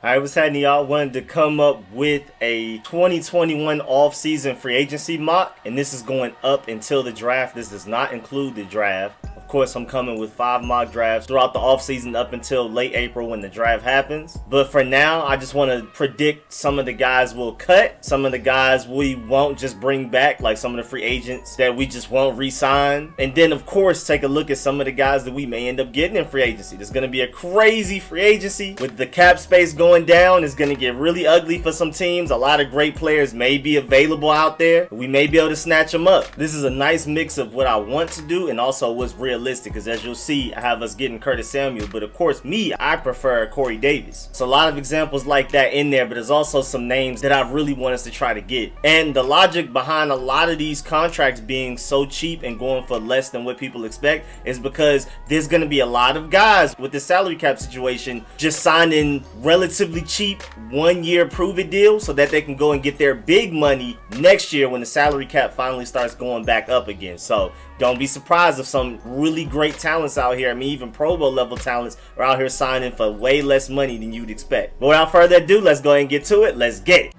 Alright, what's happening, y'all? Wanted to come up with a 2021 off-season free agency mock, and this is going up until the draft. This does not include the draft. Of course, I'm coming with 5 mock drafts throughout the offseason up until late April when the draft happens. But for now, I just want to predict some of the guys we'll cut, some of the guys we won't just bring back, like some of the free agents that we just won't re-sign. And then, of course, take a look at some of the guys that we may end up getting in free agency. There's going to be a crazy free agency with the cap space going down. It's going to get really ugly for some teams. A lot of great players may be available out there. We may be able to snatch them up. This is a nice mix of what I want to do and also what's realistic, because as you'll see, I have us getting Curtis Samuel, but of course I prefer Corey Davis. So a lot of examples like that in there, but there's also some names that I really want us to try to get. And the logic behind a lot of these contracts being so cheap and going for less than what people expect is because there's going to be a lot of guys with the salary cap situation just signing relatively cheap 1-year prove-it deal so that they can go and get their big money next year when the salary cap finally starts going back up again. So don't be surprised if some really great talents out here, I mean even Pro Bowl level talents, are out here signing for way less money than you'd expect. But without further ado, let's go ahead and get to it. Let's get it.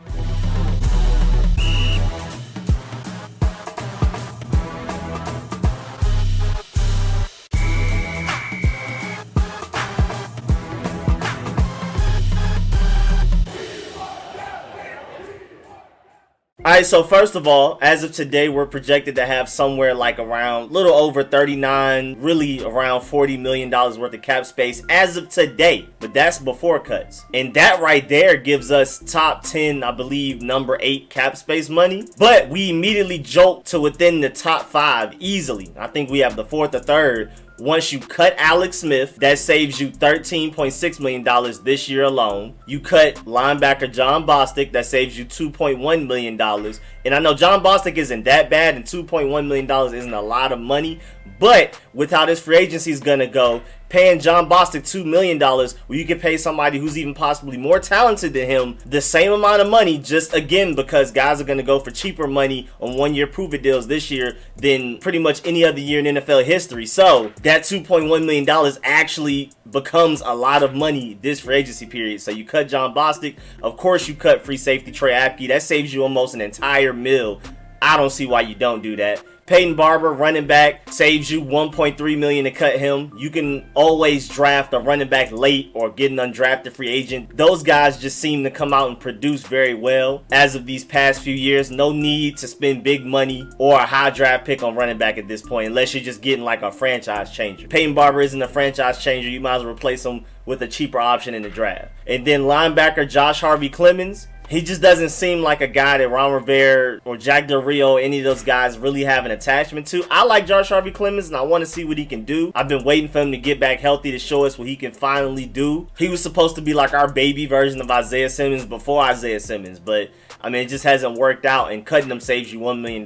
Alright, so first of all, as of today, we're projected to have somewhere like around a little over 39, really around $40 million worth of cap space as of today. But that's before cuts. And that right there gives us top 10, I believe, number 8 cap space money. But we immediately jolt to within the top 5 easily. I think we have the 4th or 3rd. Once you cut Alex Smith, that saves you $13.6 million this year alone. You cut linebacker Jon Bostic, that saves you $2.1 million. And I know Jon Bostic isn't that bad, and $2.1 million isn't a lot of money. But with how this free agency is going to go, paying Jon Bostic $2 million, where you can pay somebody who's even possibly more talented than him the same amount of money, just again because guys are going to go for cheaper money on 1-year prove-it deals this year than pretty much any other year in NFL history. So that $2.1 million actually becomes a lot of money this free agency period. So you cut Jon Bostic. Of course, you cut free safety Tre Boston. That saves you almost an entire mil. I don't see why you don't do that. Peyton Barber, running back, saves you $1.3 million to cut him. You can always draft a running back late or get an undrafted free agent. Those guys just seem to come out and produce very well as of these past few years. No need to spend big money or a high draft pick on running back at this point, unless you're just getting like a franchise changer. Peyton Barber isn't a franchise changer. You might as well replace him with a cheaper option in the draft. And then linebacker Harvey Clemons. He just doesn't seem like a guy that Ron Rivera or Jack Del Rio, any of those guys, really have an attachment to. I like Harvey Clemons, and I want to see what he can do. I've been waiting for him to get back healthy to show us what he can finally do. He was supposed to be like our baby version of Isaiah Simmons before Isaiah Simmons, but I mean, it just hasn't worked out, and cutting him saves you $1 million,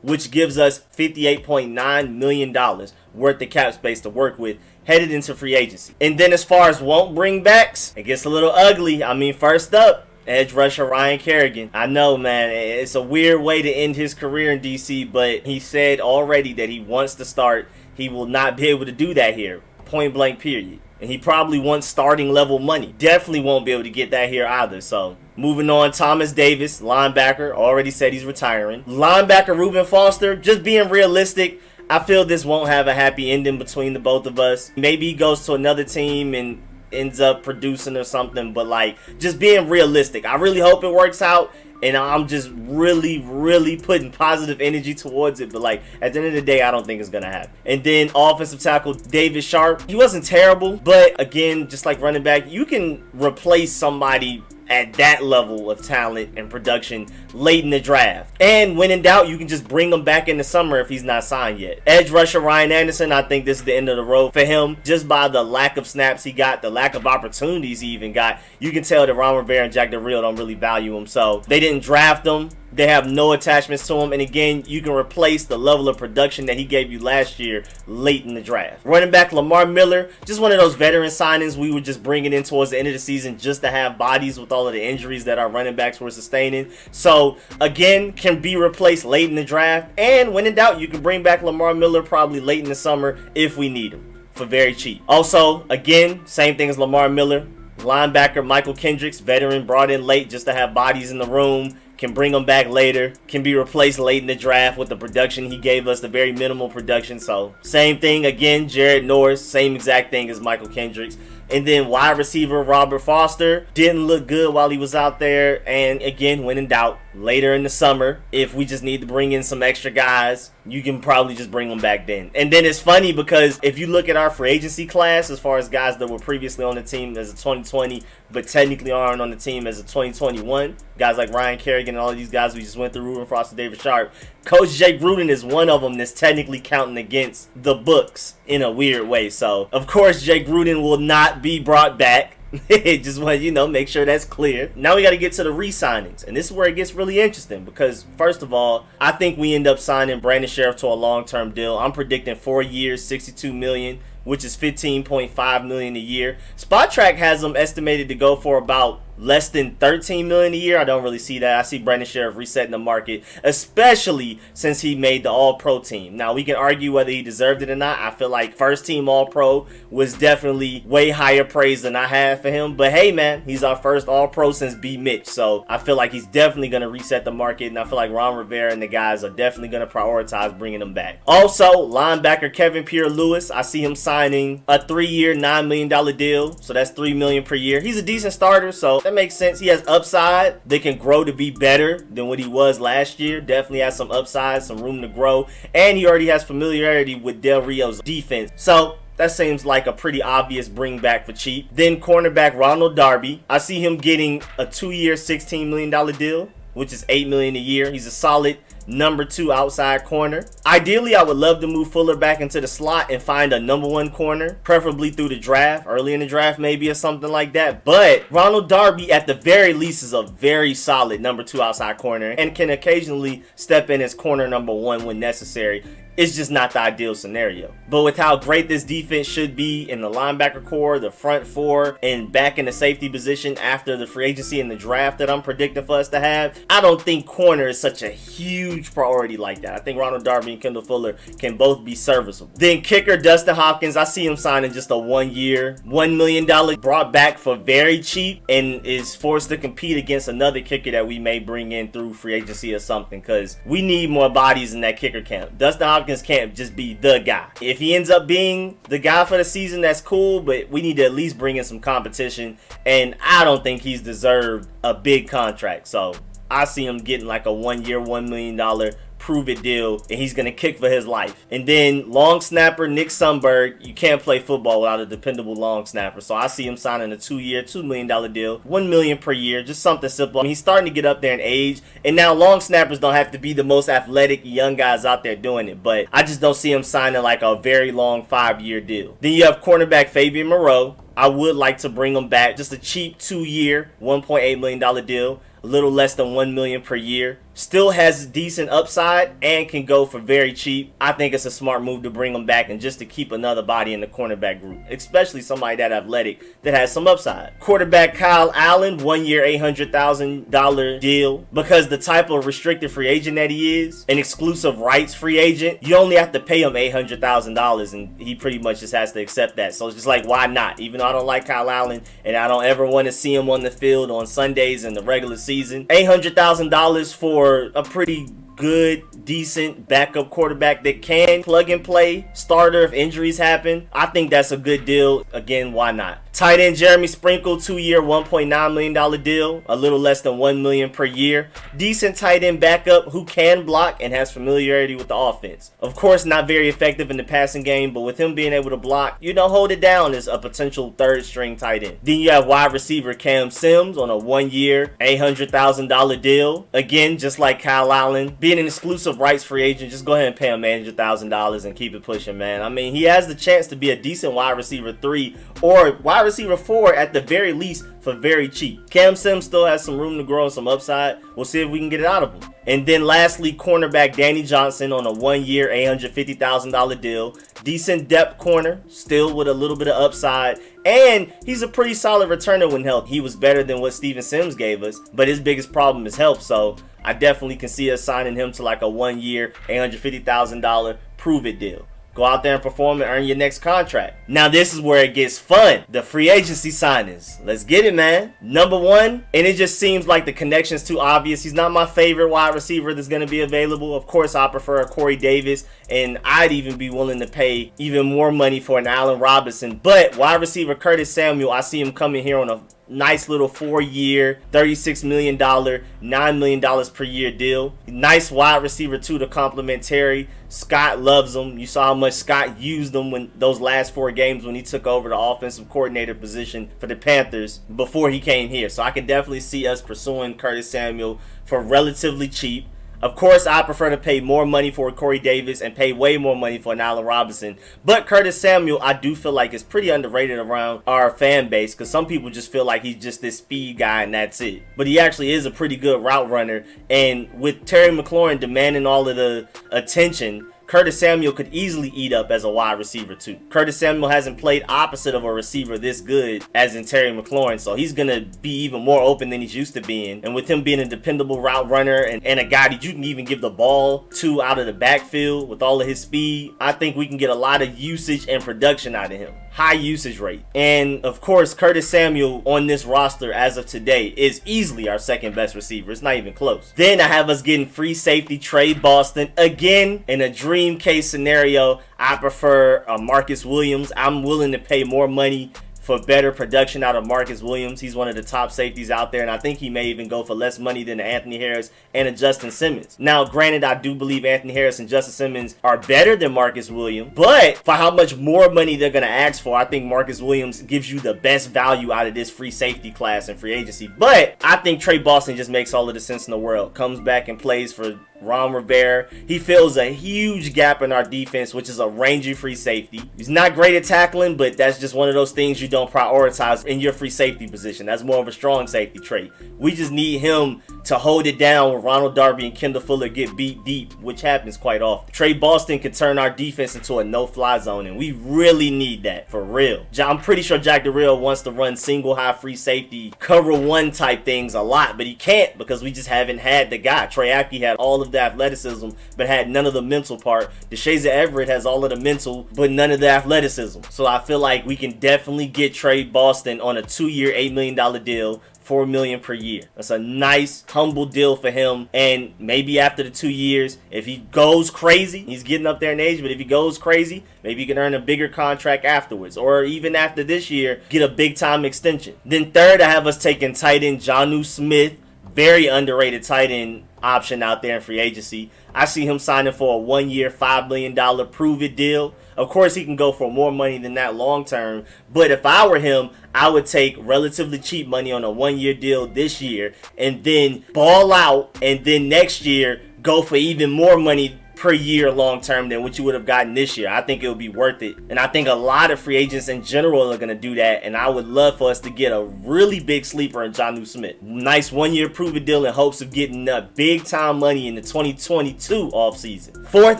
which gives us $58.9 million worth of cap space to work with headed into free agency. And then as far as won't bring backs, it gets a little ugly. I mean, first up, edge rusher Ryan Kerrigan. I know, man, it's a weird way to end his career in DC, but he said already that he wants to start. He will not be able to do that here. Point blank, period. And he probably wants starting level money. Definitely won't be able to get that here either. So moving on, Thomas Davis, linebacker, already said he's retiring. Linebacker Reuben Foster, just being realistic, I feel this won't have a happy ending between the both of us. Maybe he goes to another team and ends up producing or something, but like, just being realistic, I really hope it works out, and I'm just really putting positive energy towards it. But like, at the end of the day, I don't think it's gonna happen. And then offensive tackle David Sharp, he wasn't terrible, but again, just like running back, you can replace somebody at that level of talent and production late in the draft. And when in doubt, you can just bring him back in the summer if he's not signed yet. Edge rusher Ryan Anderson, I think this is the end of the road for him. Just by the lack of snaps he got, the lack of opportunities he even got, you can tell that Ron Rivera and Jack Del Rio don't really value him. So they didn't draft him. They have no attachments to him. And again, you can replace the level of production that he gave you last year late in the draft. Running back Lamar Miller, just one of those veteran signings we were just bringing in towards the end of the season just to have bodies with all of the injuries that our running backs were sustaining. So again, can be replaced late in the draft. And when in doubt, you can bring back Lamar Miller probably late in the summer if we need him for very cheap. Also, again, same thing as Lamar Miller. Linebacker Michael Kendricks, veteran, brought in late just to have bodies in the room. Can bring him back later, can be replaced late in the draft with the production he gave us, the very minimal production. So same thing again, Jarrad Norris, same exact thing as Michael Kendricks. And then wide receiver Robert Foster didn't look good while he was out there. And again, when in doubt, later in the summer, if we just need to bring in some extra guys, you can probably just bring them back then. And then it's funny because if you look at our free agency class, as far as guys that were previously on the team as a 2020, but technically aren't on the team as a 2021, guys like Ryan Kerrigan and all of these guys we just went through, Reuben Foster, David Sharp, Coach Jake Gruden is one of them that's technically counting against the books in a weird way. So, of course, Jake Gruden will not be brought back. Just want to, make sure that's clear. Now we got to get to the re-signings. And this is where it gets really interesting because, first of all, I think we end up signing Brandon Sheriff to a long-term deal. I'm predicting 4 years, $62 million, which is $15.5 million a year. Spot Track has them estimated to go for about less than $13 million a year. I don't really see that. I see Brandon Sheriff resetting the market, especially since he made the All-Pro team. Now, we can argue whether he deserved it or not. I feel like first-team All-Pro was definitely way higher praise than I had for him. But hey, man, he's our first All-Pro since B. Mitch. So I feel like he's definitely going to reset the market, and I feel like Ron Rivera and the guys are definitely going to prioritize bringing him back. Also, linebacker Kevin Pierre-Louis, I see him signing a 3-year, $9 million deal. So that's $3 million per year. He's a decent starter, so that makes sense. He has upside. They can grow to be better than what he was last year. Definitely has some upside, some room to grow. And he already has familiarity with Del Rio's defense. So that seems like a pretty obvious bring back for cheap. Then cornerback Ronald Darby. I see him getting a 2-year, $16 million deal, which is $8 million a year. He's a solid number 2 outside corner. Ideally, I would love to move Fuller back into the slot and find a number 1 corner, preferably through the draft, early in the draft maybe or something like that. But Ronald Darby at the very least is a very solid number 2 outside corner and can occasionally step in as corner number 1 when necessary. It's just not the ideal scenario. But with how great this defense should be in the linebacker core, the front 4, and back in the safety position after the free agency and the draft that I'm predicting for us to have, I don't think corner is such a huge priority like that. I think Ronald Darby and Kendall Fuller can both be serviceable. Then kicker Dustin Hopkins, I see him signing just a 1-year, $1 million, brought back for very cheap, and is forced to compete against another kicker that we may bring in through free agency or something, because we need more bodies in that kicker camp. Dustin Hopkins can't just be the guy. If he ends up being the guy for the season, that's cool, but we need to at least bring in some competition, and I don't think he's deserved a big contract. So I see him getting like a 1-year, $1 million prove it deal, and he's gonna kick for his life. And then long snapper Nick Sundberg, you can't play football without a dependable long snapper, so I see him signing a 2-year, $2 million deal, $1 million per year, just something simple. I mean, he's starting to get up there in age, and now long snappers don't have to be the most athletic young guys out there doing it, but I just don't see him signing like a very long 5-year deal. Then you have cornerback Fabian Moreau. I would like to bring him back, just a cheap 2-year, $1.8 million deal, a little less than $1 million per year. Still has decent upside and can go for very cheap. I think it's a smart move to bring him back and just to keep another body in the cornerback group, especially somebody that athletic that has some upside. Quarterback Kyle Allen, 1-year, $800,000 deal. Because the type of restricted free agent that he is, an exclusive rights free agent, you only have to pay him $800,000 and he pretty much just has to accept that. So it's just like, why not? Even though I don't like Kyle Allen and I don't ever want to see him on the field on Sundays in the regular season, $800,000 for a pretty good, decent backup quarterback that can plug and play starter if injuries happen, I think that's a good deal. Again, why not? Tight end Jeremy Sprinkle, 2-year, $1.9 million deal, a little less than $1 million per year. Decent tight end backup who can block and has familiarity with the offense. Of course, not very effective in the passing game, but with him being able to block, hold it down as a potential 3rd string tight end. Then you have wide receiver Cam Sims on a 1-year, $800,000 deal. Again, just like Kyle Allen, being an exclusive rights free agent, just go ahead and pay him $800,000 and keep it pushing, man. I mean, he has the chance to be a decent wide receiver 3 or wide receiver 4 at the very least for very cheap. Cam Sims still has some room to grow and some upside. We'll see if we can get it out of him. And then lastly, cornerback Danny Johnson on a 1-year, $850,000 deal. Decent depth corner, still with a little bit of upside. And he's a pretty solid returner when healthy. He was better than what Steven Sims gave us, but his biggest problem is health. So I definitely can see us signing him to like a 1-year, $850,000 prove it deal. Go out there and perform and earn your next contract. Now this is where it gets fun. The free agency signings. Let's get it, man. Number one, and it just seems like the connection's too obvious. He's not my favorite wide receiver that's going to be available. Of course, I prefer a Corey Davis, and I'd even be willing to pay even more money for an Allen Robinson. But wide receiver Curtis Samuel, I see him coming here on a nice little 4-year, $36 million, $9 million per year deal. Nice wide receiver too to complement Terry. Scott loves him. You saw how much Scott used him when those last 4 games when he took over the offensive coordinator position for the Panthers before he came here. So I can definitely see us pursuing Curtis Samuel for relatively cheap. Of course, I prefer to pay more money for Corey Davis and pay way more money for an Allen Robinson. But Curtis Samuel, I do feel like is pretty underrated around our fan base because some people just feel like he's just this speed guy and that's it. But he actually is a pretty good route runner. And with Terry McLaurin demanding all of the attention, Curtis Samuel could easily eat up as a wide receiver too. Curtis Samuel hasn't played opposite of a receiver this good as in Terry McLaurin, so he's going to be even more open than he's used to being. And with him being a dependable route runner and a guy that you can even give the ball to out of the backfield with all of his speed, I think we can get a lot of usage and production out of him. High usage rate. And of course, Curtis Samuel on this roster as of today is easily our second best receiver. It's not even close. Then I have us getting free safety Tre Boston. Again, in a dream case scenario, I prefer Marcus Williams. I'm willing to pay more money for better production out of Marcus Williams. He's one of the top safeties out there, and I think he may even go for less money than Anthony Harris and a Justin Simmons. Now, granted, I do believe Anthony Harris and Justin Simmons are better than Marcus Williams, but for how much more money they're going to ask for, I think Marcus Williams gives you the best value out of this free safety class and free agency. But I think Tre Boston just makes all of the sense in the world. Comes back and plays for Ron Rivera. He fills a huge gap in our defense, which is a rangy free safety. He's not great at tackling, but that's just one of those things you don't prioritize in your free safety position. That's more of a strong safety trait. We just need him to hold it down when Ronald Darby and Kendall Fuller get beat deep, which happens quite often. Tre Boston can turn our defense into a no-fly zone, and we really need that, for real. I'm pretty sure Jack Del Rio wants to run single high free safety, cover one type things a lot, but he can't because we just haven't had the guy. Trey Apke had all of the athleticism, but had none of the mental part. DeShazer Everett has all of the mental, but none of the athleticism. So I feel like we can definitely get Tre Boston on a 2-year, $8 million deal, $4 million per year. That's a nice, humble deal for him. And maybe after the 2 years, if he goes crazy, he's getting up there in age, but if he goes crazy, maybe he can earn a bigger contract afterwards. Or even after this year, get a big-time extension. Then third, I have us taking tight end Jonnu Smith. Very underrated tight end option out there in free agency. I see him signing for a 1-year, $5 million prove-it deal. Of course, he can go for more money than that long term. But if I were him, I would take relatively cheap money on a 1-year deal this year and then ball out, and then next year go for even more money per year long term than what you would have gotten this year. I think it would be worth it. And I think a lot of free agents in general are going to do that. And I would love for us to get a really big sleeper in Jonnu Smith. Nice 1-year prove-it deal in hopes of getting big time money in the 2022 offseason. Fourth,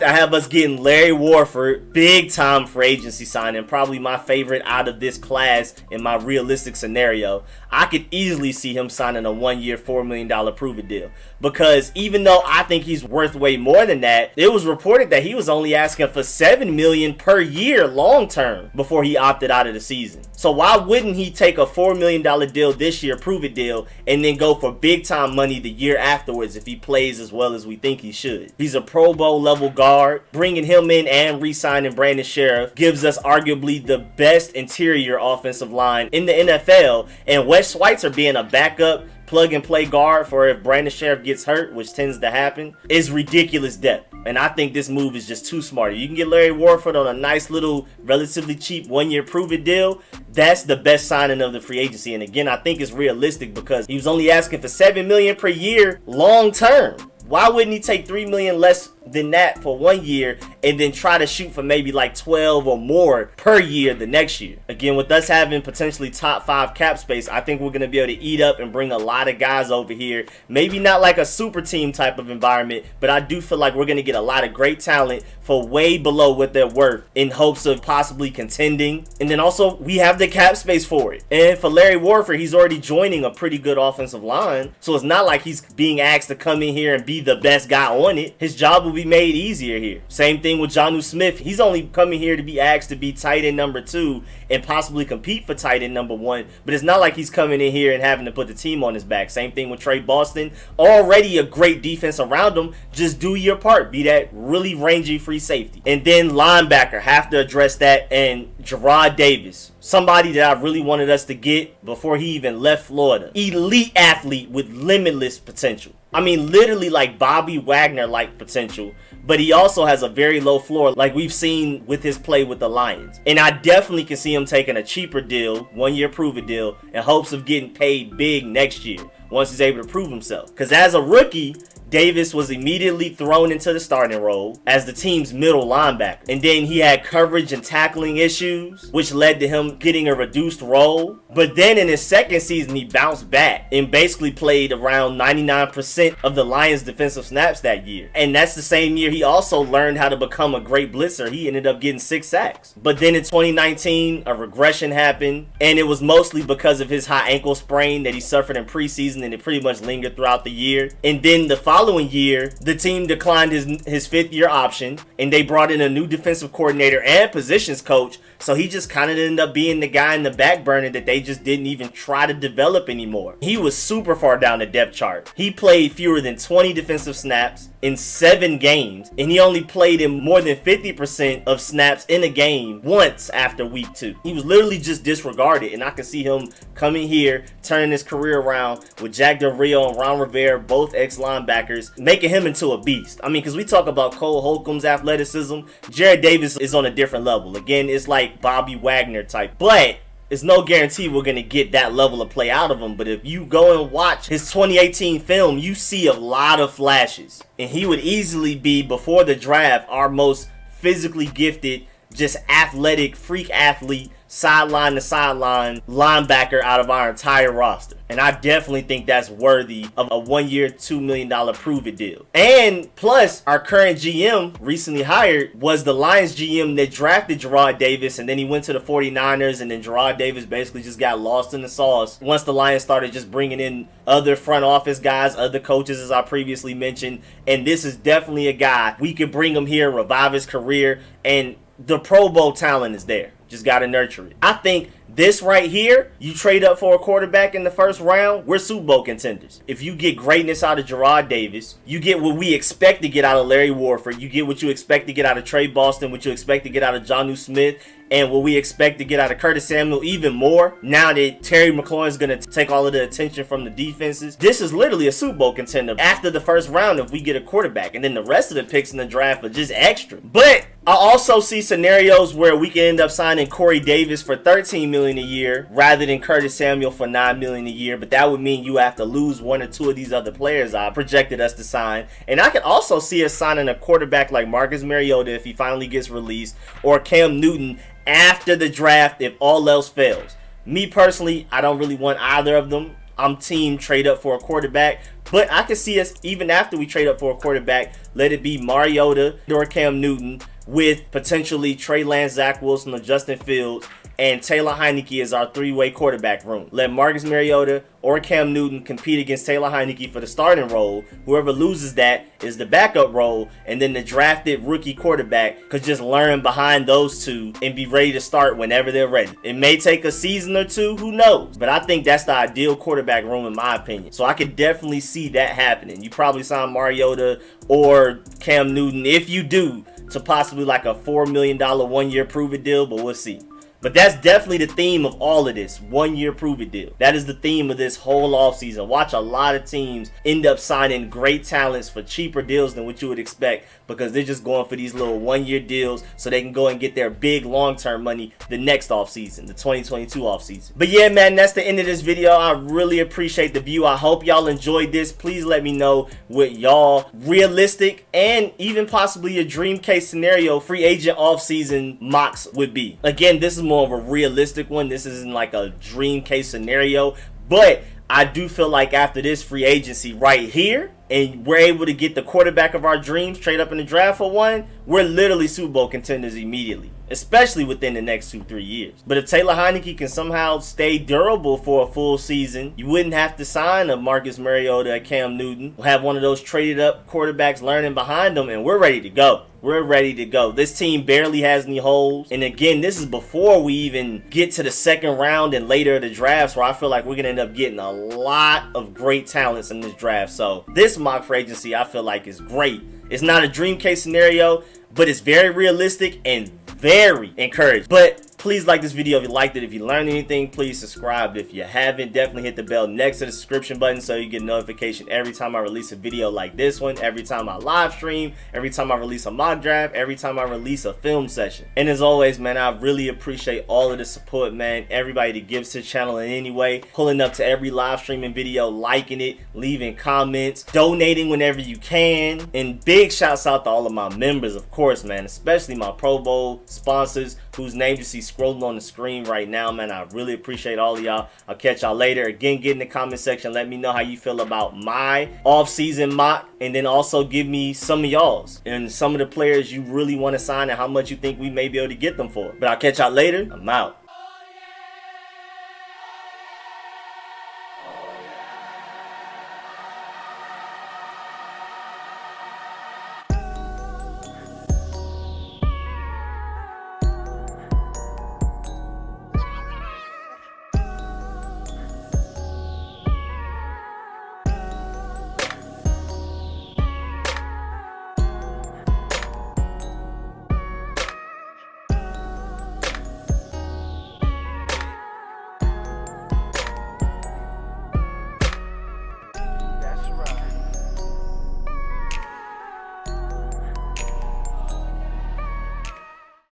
I have us getting Larry Warford. Big time free agency signing. Probably my favorite out of this class in my realistic scenario. I could easily see him signing a 1-year, $4 million prove-it deal. Because even though I think he's worth way more than that, it was reported that he was only asking for $7 million per year long term before he opted out of the season. So why wouldn't he take a $4 million deal this year, prove-it deal, and then go for big time money the year afterwards if he plays as well as we think he should? He's a Pro Bowl level guard. Bringing him in and re-signing Brandon Sheriff gives us arguably the best interior offensive line in the NFL, and Wes Schweitzer being a backup plug-and-play guard for if Brandon Sheriff gets hurt, which tends to happen, is ridiculous depth. And I think this move is just too smart. You can get Larry Warford on a nice little, relatively cheap 1-year prove-it deal. That's the best signing of the free agency. And again, I think it's realistic because he was only asking for $7 million per year long term. Why wouldn't he take $3 million less than that for 1 year and then try to shoot for maybe like 12 or more per year the next year? Again, with us having potentially top 5 cap space, I think we're going to be able to eat up and bring a lot of guys over here. Maybe not like a super team type of environment, but I do feel like we're going to get a lot of great talent for way below what they're worth in hopes of possibly contending. And then also we have the cap space for it. And for Larry Warford, he's already joining a pretty good offensive line. So it's not like he's being asked to come in here and be the best guy on it. His job will will be made easier here. Same thing with Jonnu Smith. He's only coming here to be asked to be tight end number 2 and possibly compete for tight end number 1, but it's not like he's coming in here and having to put the team on his back. Same thing with Tre Boston. Already a great defense around him. Just do your part. Be that really rangy free safety. And then linebacker, have to address that, and Jarrad Davis. Somebody that I really wanted us to get before he even left Florida. Elite athlete with limitless potential. I mean, literally like Bobby Wagner-like potential, but he also has a very low floor like we've seen with his play with the Lions. And I definitely can see him taking a cheaper deal, 1-year prove-it deal, in hopes of getting paid big next year once he's able to prove himself. Because as a rookie, Davis was immediately thrown into the starting role as the team's middle linebacker. And then he had coverage and tackling issues, which led to him getting a reduced role. But then in his second season, he bounced back and basically played around 99% of the Lions' defensive snaps that year. And that's the same year he also learned how to become a great blitzer. He ended up getting 6 sacks. But then in 2019, a regression happened, and it was mostly because of his high ankle sprain that he suffered in preseason, and it pretty much lingered throughout the year. And then the following year, the team declined his 5th-year option, and they brought in a new defensive coordinator and positions coach, so he just kind of ended up being the guy in the back burner that they just didn't even try to develop anymore. He was super far down the depth chart. He played fewer than 20 defensive snaps in 7 games, and he only played in more than 50% of snaps in a game once after week 2. He was literally just disregarded, and I can see him coming here, turning his career around with Jack Del Rio and Ron Rivera, both ex-linebackers, making him into a beast. I mean, because we talk about Cole Holcomb's athleticism, Jarrad Davis is on a different level. Again, it's like Bobby Wagner type, but it's no guarantee we're going to get that level of play out of him. But if you go and watch his 2018 film, you see a lot of flashes. And he would easily be, before the draft, our most physically gifted, just athletic, freak athlete, sideline to sideline linebacker out of our entire roster. And I definitely think that's worthy of a 1-year, $2 million prove-it deal. And plus, our current GM, recently hired, was the Lions GM that drafted Jarrad Davis, and then he went to the 49ers, and then Jarrad Davis basically just got lost in the sauce once the Lions started just bringing in other front office guys, other coaches, as I previously mentioned. And this is definitely a guy, we could bring him here, revive his career, and the Pro Bowl talent is there. Just got to nurture it. I think this right here, you trade up for a quarterback in the first round, we're Super Bowl contenders. If you get greatness out of Jarrad Davis, you get what we expect to get out of Larry Warford, you get what you expect to get out of Tre Boston, what you expect to get out of Jonnu Smith, and what we expect to get out of Curtis Samuel even more. Now that Terry McLaurin is going to take all of the attention from the defenses, this is literally a Super Bowl contender after the first round if we get a quarterback. And then the rest of the picks in the draft are just extra. But I also see scenarios where we can end up signing Corey Davis for $13 million a year rather than Curtis Samuel for $9 million a year. But that would mean you have to lose 1 or 2 of these other players I projected us to sign. And I can also see us signing a quarterback like Marcus Mariota if he finally gets released, or Cam Newton after the draft if all else fails. Me personally, I don't really want either of them. I'm team trade up for a quarterback, but I can see us, even after we trade up for a quarterback, let it be Mariota or Cam Newton with potentially Trey Lance, Zach Wilson, or Justin Fields, and Taylor Heineke is our 3-way quarterback room. Let Marcus Mariota or Cam Newton compete against Taylor Heineke for the starting role. Whoever loses that is the backup role, and then the drafted rookie quarterback could just learn behind those two and be ready to start whenever they're ready. It may take a season or 2, who knows? But I think that's the ideal quarterback room in my opinion. So I could definitely see that happening. You probably sign Mariota or Cam Newton, if you do, to possibly like a $4 million 1-year prove-it deal, but we'll see. But that's definitely the theme of all of this, 1-year prove-it deal. That is the theme of this whole offseason. Watch a lot of teams end up signing great talents for cheaper deals than what you would expect, because they're just going for these little 1-year deals so they can go and get their big long-term money the next offseason, the 2022 offseason. But yeah, man, that's the end of this video. I really appreciate the view. I hope y'all enjoyed this. Please let me know what y'all realistic and even possibly a dream case scenario free agent offseason mocks would be. Again, this is more of a realistic one. This isn't like a dream case scenario, but I do feel like after this free agency right here, and we're able to get the quarterback of our dreams, trade up in the draft for one, we're literally Super Bowl contenders immediately, especially within the next 2-3 years. But if Taylor Heinicke can somehow stay durable for a full season, you wouldn't have to sign a Marcus Mariota, a Cam Newton. We'll have one of those traded up quarterbacks learning behind them, and we're ready to go. We're ready to go. This team barely has any holes. And again, this is before we even get to the second round and later the drafts, where I feel like we're going to end up getting a lot of great talents in this draft. So this mock free agency, I feel like, is great. It's not a dream case scenario, but it's very realistic and very encouraging. But please like this video if you liked it. If you learned anything, please subscribe. If you haven't, definitely hit the bell next to the subscription button so you get notification every time I release a video like this one, every time I live stream, every time I release a mock draft, every time I release a film session. And as always, man, I really appreciate all of the support, man. Everybody that gives to the channel in any way, pulling up to every live streaming video, liking it, leaving comments, donating whenever you can. And big shouts out to all of my members, of course, man, especially my Pro Bowl sponsors whose names you see scrolling on the screen right now, man. I really appreciate all of y'all. I'll catch y'all later. Again, get in the comment section. Let me know how you feel about my off-season mock, and then also give me some of y'all's and some of the players you really want to sign and how much you think we may be able to get them for. But I'll catch y'all later. I'm out.